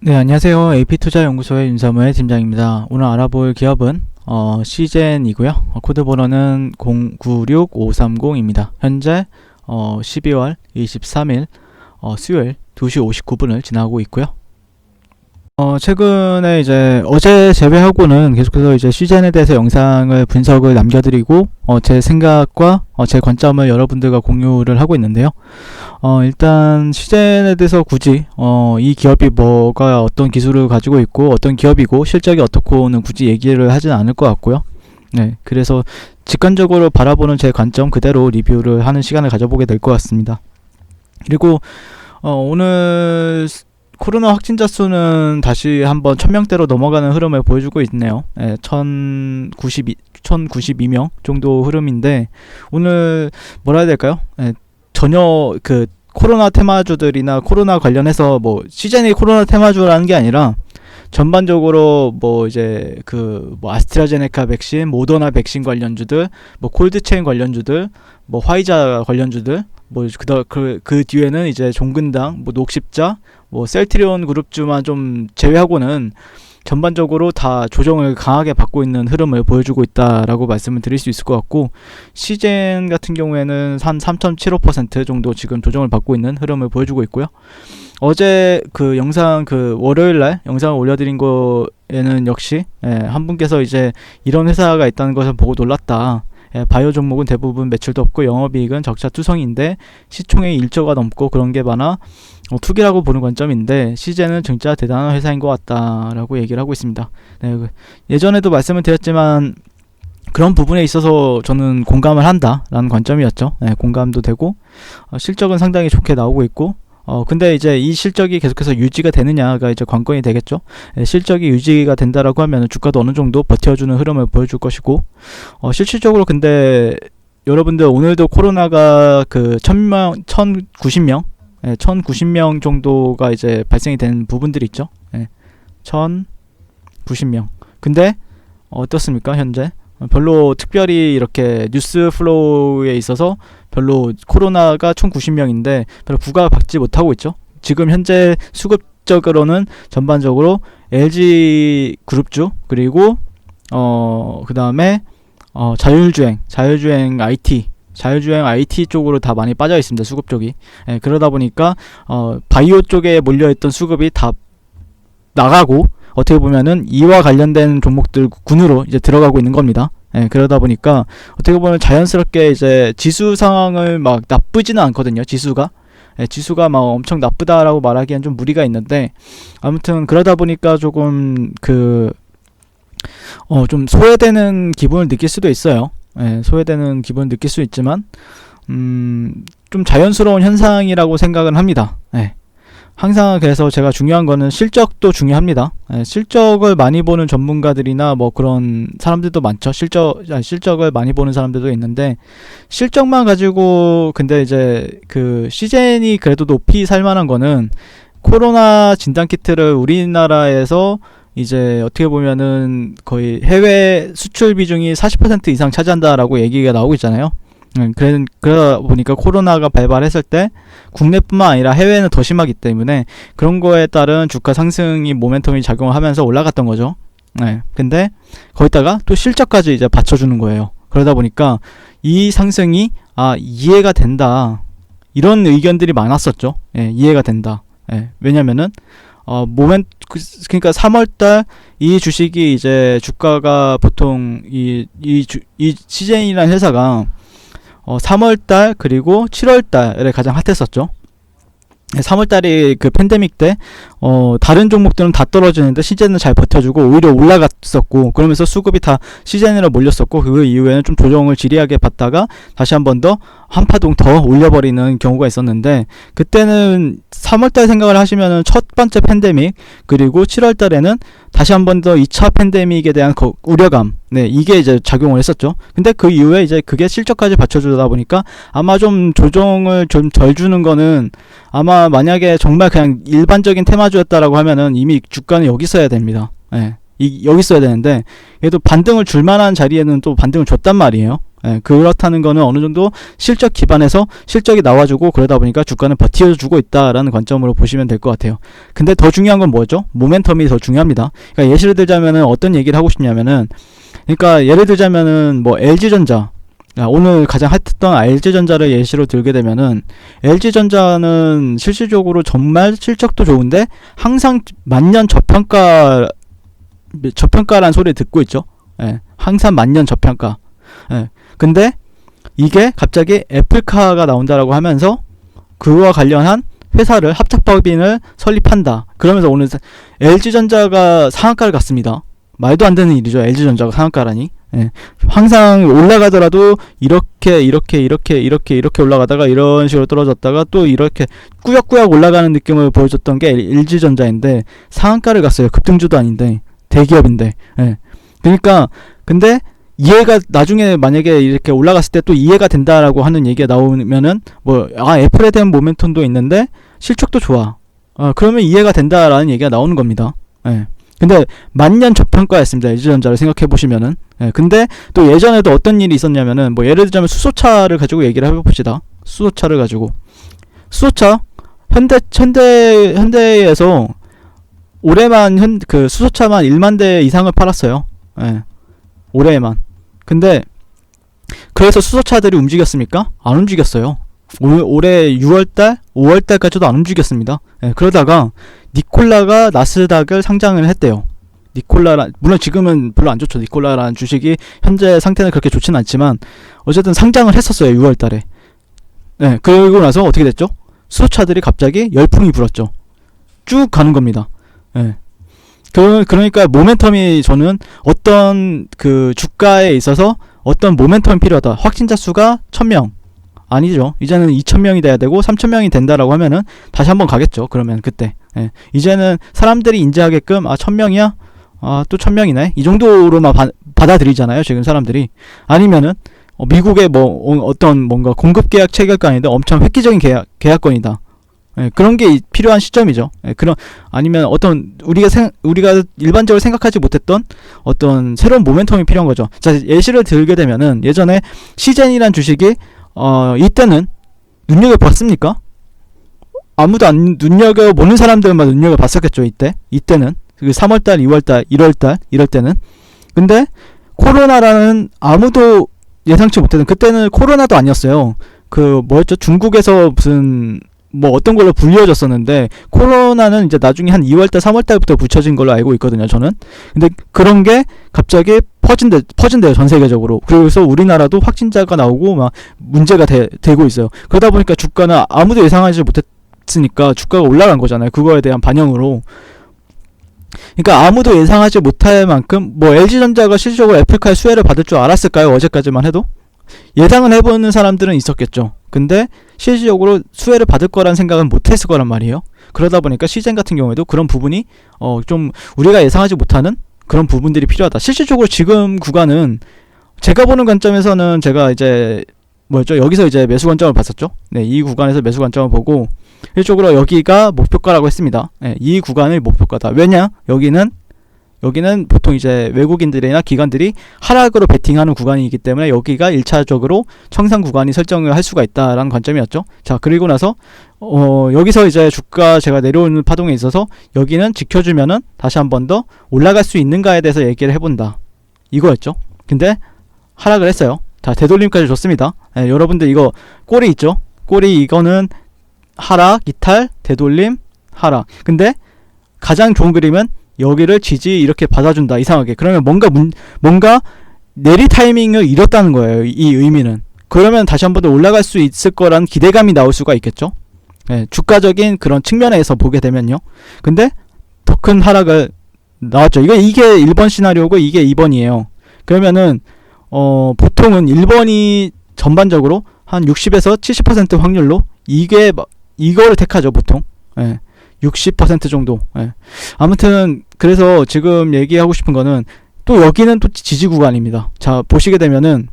네, 안녕하세요. AP투자연구소의 윤사무의 팀장입니다. 오늘 알아볼 기업은 시젠이고요. 코드 번호는 096530입니다. 현재 12월 23일 수요일 2시 59분을 지나고 있고요. 최근에 이제 어제 제외하고는 계속해서 이제 시젠에 대해서 영상을 분석을 남겨드리고 제 생각과 제 관점을 여러분들과 공유를 하고 있는데요. 일단 시젠에 대해서 굳이 이 기업이 뭐가 어떤 기술을 가지고 있고 어떤 기업이고 실적이 어떻고는 굳이 얘기를 하진 않을 것 같고요. 네, 그래서 직관적으로 바라보는 제 관점 그대로 리뷰를 하는 시간을 가져보게 될 것 같습니다. 그리고 오늘 코로나 확진자 수는 다시 한번 1000명대로 넘어가는 흐름을 보여주고 있네요. 1092명 정도 흐름인데, 오늘 뭐라 해야 될까요? 전혀 그 코로나 테마주들이나 코로나 관련해서 뭐 시즌이 코로나 테마주라는 게 아니라 전반적으로 뭐 이제 그 뭐 아스트라제네카 백신, 모더나 백신 관련주들, 뭐 콜드체인 관련주들, 뭐 화이자 관련주들, 뭐 그 뒤에는 이제 종근당, 뭐 녹십자, 뭐 셀트리온 그룹주만 좀 제외하고는 전반적으로 다 조정을 강하게 받고 있는 흐름을 보여주고 있다라고 말씀을 드릴 수 있을 것 같고, 시젠 같은 경우에는 한 3.75% 정도 지금 조정을 받고 있는 흐름을 보여주고 있고요. 어제 그 영상 그 월요일날 영상을 올려드린 거에는 역시 한 분께서 이제 이런 회사가 있다는 것을 보고 놀랐다. 바이오 종목은 대부분 매출도 없고 영업이익은 적자 투성인데 시총의 1조가 넘고 그런 게 많아 투기라고 보는 관점인데, 시젠은 진짜 대단한 회사인 것 같다라고 얘기를 하고 있습니다. 네, 예전에도 말씀을 드렸지만 그런 부분에 있어서 저는 공감을 한다라는 관점이었죠. 공감도 되고 실적은 상당히 좋게 나오고 있고, 근데 이제 이 실적이 계속해서 유지가 되느냐가 이제 관건이 되겠죠. 실적이 유지가 된다라고 하면 주가도 어느 정도 버텨주는 흐름을 보여줄 것이고, 실질적으로 근데 여러분들 오늘도 코로나가 그 1090명 1090명 정도가 이제 발생이 된 부분들이 있죠. 1090명. 근데 어떻습니까 현재? 별로 특별히 이렇게 뉴스 플로우에 있어서 별로 코로나가 총 90명인데 별로 부각받지 못하고 있죠. 지금 현재 수급적으로는 전반적으로 LG 그룹주, 그리고 그 다음에 자율주행 IT 쪽으로 다 많이 빠져 있습니다. 수급 쪽이. 그러다 보니까 바이오 쪽에 몰려있던 수급이 다 나가고, 어떻게 보면은 이와 관련된 종목들 군으로 이제 들어가고 있는 겁니다. 그러다 보니까 어떻게 보면 자연스럽게 이제 지수 상황을 막 나쁘지는 않거든요. 지수가 막 엄청 나쁘다라고 말하기엔 좀 무리가 있는데, 아무튼 그러다 보니까 조금 좀 소외되는 기분을 느낄 수도 있어요. 소외되는 기분을 느낄 수 있지만 좀 자연스러운 현상이라고 생각을 합니다. 항상 그래서 제가 중요한 거는 실적도 중요합니다. 실적을 많이 보는 전문가들이나 뭐 그런 사람들도 많죠. 실적을 많이 보는 사람들도 있는데, 실적만 가지고 근데 이제 그 시젠이 그래도 높이 살만한 거는 코로나 진단키트를 우리나라에서 이제 어떻게 보면은 거의 해외 수출 비중이 40% 이상 차지한다라고 얘기가 나오고 있잖아요. 그러다 보니까 코로나가 발발했을 때 국내뿐만 아니라 해외는 더 심하기 때문에 그런 거에 따른 주가 상승이 모멘텀이 작용을 하면서 올라갔던 거죠. 근데 거기다가 또 실적까지 이제 받쳐주는 거예요. 그러다 보니까 이 상승이 이해가 된다, 이런 의견들이 많았었죠. 이해가 된다. 왜냐면은 그러니까 3월달 이 주식이 이제 주가가 보통 이 시젠이라는 회사가 3월달 그리고 7월달에 가장 핫했었죠. 3월달이 그 팬데믹 때 다른 종목들은 다 떨어지는데 시젠은 잘 버텨주고 오히려 올라갔었고, 그러면서 수급이 다 시젠으로 몰렸었고, 그 이후에는 좀 조정을 지리하게 받다가 다시 한 번 더 한파동 더 올려버리는 경우가 있었는데, 그때는 3월달 생각을 하시면은 첫 번째 팬데믹, 그리고 7월달에는 다시 한 번 더 2차 팬데믹에 대한 우려감, 이게 이제 작용을 했었죠. 근데 그 이후에 이제 그게 실적까지 받쳐주다 보니까 아마 좀 조정을 좀 덜 주는 거는, 아마 만약에 정말 그냥 일반적인 테마주였다라고 하면은 이미 주가는 여기 있어야 됩니다. 여기 있어야 되는데, 얘도 반등을 줄 만한 자리에는 또 반등을 줬단 말이에요. 예, 그렇다는 거는 어느 정도 실적 기반에서 실적이 나와주고 그러다 보니까 주가는 버텨주고 있다라는 관점으로 보시면 될 것 같아요. 근데 더 중요한 건 뭐죠? 모멘텀이 더 중요합니다. 그러니까 예시를 들자면은 어떤 얘기를 하고 싶냐면은, 그러니까 예를 들자면은 뭐 LG전자, 오늘 가장 핫했던 LG전자를 예시로 들게 되면은, LG전자는 실질적으로 정말 실적도 좋은데 항상 만년 저평가란 소리 듣고 있죠. 예, 항상 만년 저평가. 예, 근데 이게 갑자기 애플카가 나온다라고 하면서 그와 관련한 회사를 합작법인을 설립한다. 그러면서 오늘 LG전자가 상한가를 갔습니다. 말도 안 되는 일이죠. LG전자가 상한가라니. 예. 항상 올라가더라도 이렇게 올라가다가 이런 식으로 떨어졌다가 또 이렇게 꾸역꾸역 올라가는 느낌을 보여줬던 게 LG전자인데 상한가를 갔어요. 급등주도 아닌데 대기업인데. 예. 그러니까 근데 이해가 나중에 만약에 이렇게 올라갔을 때 또 이해가 된다라고 하는 얘기가 나오면은 뭐 애플에 대한 모멘텀도 있는데 실적도 좋아. 그러면 이해가 된다라는 얘기가 나오는 겁니다. 예. 근데 만년 저평가였습니다. LG전자를 생각해 보시면은. 예. 근데 또 예전에도 어떤 일이 있었냐면은 뭐 예를 들자면 수소차를 가지고 얘기를 해봅시다. 수소차를 가지고 수소차 현대에서 올해만 그 수소차만 1만 대 이상을 팔았어요. 예. 올해만. 근데 그래서 수소차들이 움직였습니까? 안 움직였어요. 올해 6월달, 5월달까지도 안 움직였습니다. 예, 그러다가 니콜라가 나스닥을 상장을 했대요. 물론 지금은 별로 안 좋죠. 니콜라라는 주식이 현재 상태는 그렇게 좋지는 않지만 어쨌든 상장을 했었어요. 6월달에. 예, 그러고 나서 어떻게 됐죠? 수소차들이 갑자기 열풍이 불었죠. 쭉 가는 겁니다. 예. 그러니까 모멘텀이, 저는 어떤 그 주가에 있어서 어떤 모멘텀이 필요하다. 확진자 수가 1000명 아니죠. 이제는 2000명이 돼야 되고 3000명이 된다라고 하면은 다시 한번 가겠죠. 그러면 그때. 예. 이제는 사람들이 인지하게끔 1000명이야? 또 1000명이네. 이 정도로만 받아들이잖아요. 지금 사람들이. 아니면은 미국의 어떤 뭔가 공급 계약 체결권인데 엄청 획기적인 계약권이다. 예, 그런 게 필요한 시점이죠. 예, 아니면 어떤 우리가 일반적으로 생각하지 못했던 어떤 새로운 모멘텀이 필요한 거죠. 자, 예시를 들게 되면은 예전에 시젠이란 주식이 이때는 눈여겨봤습니까? 아무도 안 눈여겨보는 사람들만 눈여겨봤었겠죠. 이때는 그 3월달, 2월달, 1월달 이럴 때는. 근데 코로나라는 아무도 예상치 못했던, 그때는 코로나도 아니었어요. 그 뭐였죠? 중국에서 무슨 어떤 걸로 불려졌었는데, 코로나는 이제 나중에 한 2월달, 3월달부터 붙여진 걸로 알고 있거든요, 저는. 근데 그런 게 갑자기 퍼진대요, 전 세계적으로. 그래서 우리나라도 확진자가 나오고 막 문제가 되고 있어요. 그러다 보니까 주가는 아무도 예상하지 못했으니까 주가가 올라간 거잖아요. 그거에 대한 반영으로. 그러니까 아무도 예상하지 못할 만큼 LG전자가 실질적으로 애플카의 수혜를 받을 줄 알았을까요? 어제까지만 해도? 예상은 해보는 사람들은 있었겠죠. 근데 실질적으로 수혜를 받을 거란 생각은 못했을 거란 말이에요. 그러다 보니까 시젠 같은 경우에도 그런 부분이 좀 우리가 예상하지 못하는 그런 부분들이 필요하다. 실질적으로 지금 구간은 제가 보는 관점에서는, 제가 이제 여기서 이제 매수 관점을 봤었죠. 네, 이 구간에서 매수 관점을 보고 실질적으로 여기가 목표가라고 했습니다. 네, 이 구간이 목표가다. 왜냐? 여기는 보통 이제 외국인들이나 기관들이 하락으로 베팅하는 구간이기 때문에 여기가 1차적으로 청산 구간이 설정을 할 수가 있다라는 관점이었죠. 자, 그리고 나서 여기서 이제 주가 제가 내려오는 파동에 있어서 여기는 지켜주면은 다시 한 번 더 올라갈 수 있는가에 대해서 얘기를 해본다, 이거였죠. 근데 하락을 했어요. 자, 되돌림까지 줬습니다. 네, 여러분들 이거 꼬리 있죠? 꼬리, 이거는 하락, 이탈, 되돌림, 하락. 근데 가장 좋은 그림은 여기를 지지 이렇게 받아준다, 이상하게. 그러면 뭔가 내리 타이밍을 잃었다는 거예요, 이 의미는. 그러면 다시 한 번 더 올라갈 수 있을 거란 기대감이 나올 수가 있겠죠. 예, 주가적인 그런 측면에서 보게 되면요. 근데 더 큰 하락을 나왔죠. 이게 1번 시나리오고 이게 2번이에요. 그러면은 보통은 1번이 전반적으로 한 60에서 70% 확률로 이거를 택하죠, 보통. 예. 60% 정도. 예. 아무튼 그래서 지금 얘기하고 싶은 거는, 또 여기는 또 지지 구간입니다. 자, 보시게 되면은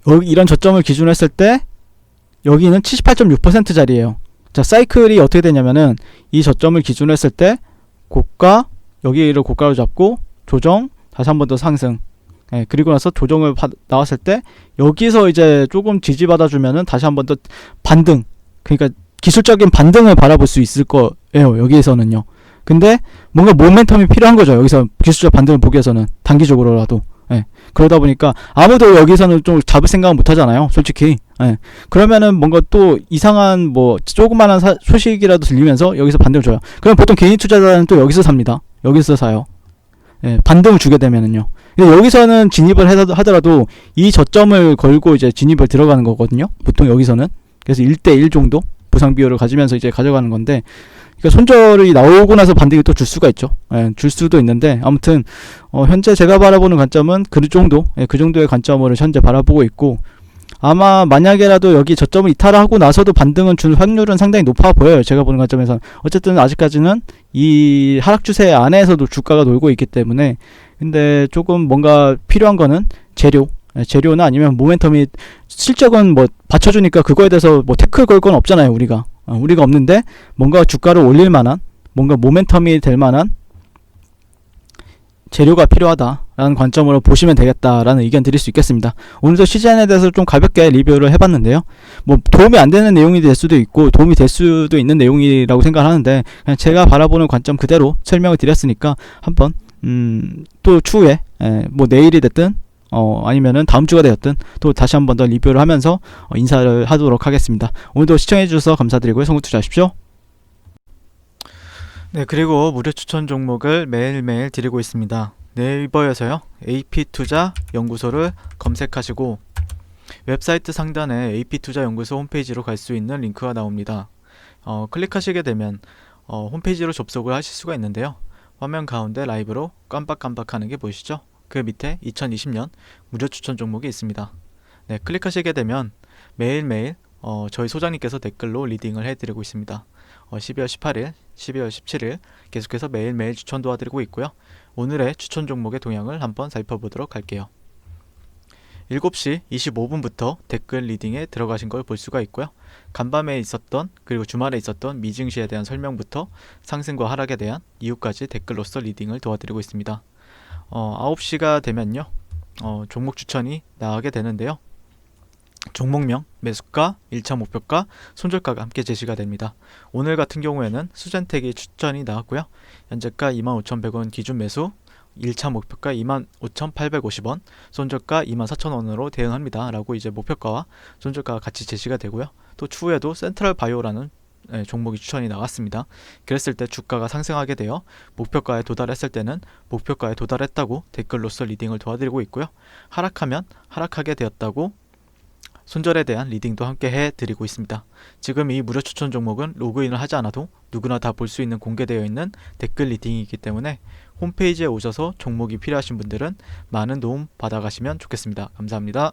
여기 이런 저점을 기준으로 했을 때 여기는 78.6% 자리예요. 자, 사이클이 어떻게 되냐면은 이 저점을 기준으로 했을 때 고가, 여기를 고가로 잡고 조정, 다시 한 번 더 상승. 예, 그리고 나서 조정을 나왔을 때 여기서 이제 조금 지지받아주면은 다시 한번 더 반등, 그러니까 기술적인 반등을 바라볼 수 있을 거예요. 여기에서는요. 근데 뭔가 모멘텀이 필요한 거죠. 여기서 기술적 반등을 보기 위해서는 단기적으로라도. 예. 그러다 보니까 아무도 여기서는 좀 잡을 생각은 못 하잖아요. 솔직히. 예. 그러면은 뭔가 또 이상한 뭐 조그마한 소식이라도 들리면서 여기서 반등을 줘요. 그럼 보통 개인 투자자는 또 여기서 삽니다. 여기서 사요. 예. 반등을 주게 되면은요. 여기서는 진입을 하더라도 이 저점을 걸고 이제 진입을 들어가는 거거든요. 보통 여기서는. 그래서 1대1 정도 보상 비율을 가지면서 이제 가져가는 건데, 그러니까 손절이 나오고 나서 반등이 또 줄 수가 있죠. 예, 줄 수도 있는데, 아무튼 현재 제가 바라보는 관점은 그 정도, 예, 그 정도의 관점으로 현재 바라보고 있고, 아마 만약에라도 여기 저점을 이탈하고 나서도 반등은 줄 확률은 상당히 높아 보여요. 제가 보는 관점에서는. 어쨌든 아직까지는 이 하락 추세 안에서도 주가가 놀고 있기 때문에. 근데 조금 뭔가 필요한 거는 재료나 아니면 모멘텀이 실적은 뭐 받쳐주니까 그거에 대해서 뭐 태클 걸 건 없잖아요. 우리가 없는데 뭔가 주가를 올릴 만한, 뭔가 모멘텀이 될 만한 재료가 필요하다라는 관점으로 보시면 되겠다라는 의견 드릴 수 있겠습니다. 오늘도 시즌에 대해서 좀 가볍게 리뷰를 해봤는데요. 뭐 도움이 안 되는 내용이 될 수도 있고 도움이 될 수도 있는 내용이라고 생각하는데, 그냥 제가 바라보는 관점 그대로 설명을 드렸으니까 한번 또 추후에 뭐 내일이 됐든 아니면은 다음 주가 되었든 또 다시 한 번 더 리뷰를 하면서 인사를 하도록 하겠습니다. 오늘도 시청해주셔서 감사드리고요. 성공투자하십시오. 네, 그리고 무료 추천 종목을 매일매일 드리고 있습니다. 네이버에서요, AP투자 연구소를 검색하시고 웹사이트 상단에 AP투자 연구소 홈페이지로 갈 수 있는 링크가 나옵니다. 클릭하시게 되면 홈페이지로 접속을 하실 수가 있는데요. 화면 가운데 라이브로 깜빡깜빡하는 게 보이시죠? 그 밑에 2020년 무료 추천 종목이 있습니다. 네, 클릭하시게 되면 매일매일 저희 소장님께서 댓글로 리딩을 해드리고 있습니다. 12월 18일, 12월 17일 계속해서 매일매일 추천 도와드리고 있고요. 오늘의 추천 종목의 동향을 한번 살펴보도록 할게요. 7시 25분부터 댓글 리딩에 들어가신 걸 볼 수가 있고요. 간밤에 있었던, 그리고 주말에 있었던 미증시에 대한 설명부터 상승과 하락에 대한 이유까지 댓글로서 리딩을 도와드리고 있습니다. 9시가 되면요, 종목 추천이 나가게 되는데요. 종목명, 매수가, 1차 목표가, 손절가가 함께 제시가 됩니다. 오늘 같은 경우에는 수젠텍이 추천이 나왔고요. 현재가 25,100원 기준 매수, 1차 목표가 25,850원, 손절가 24,000원으로 대응합니다 라고 이제 목표가와 손절가가 같이 제시가 되고요. 또 추후에도 센트럴 바이오라는 종목이 추천이 나왔습니다. 그랬을 때 주가가 상승하게 되어 목표가에 도달했을 때는 목표가에 도달했다고 댓글로서 리딩을 도와드리고 있고요. 하락하면 하락하게 되었다고 손절에 대한 리딩도 함께 해드리고 있습니다. 지금 이 무료 추천 종목은 로그인을 하지 않아도 누구나 다 볼 수 있는 공개되어 있는 댓글 리딩이기 때문에 홈페이지에 오셔서 종목이 필요하신 분들은 많은 도움 받아가시면 좋겠습니다. 감사합니다.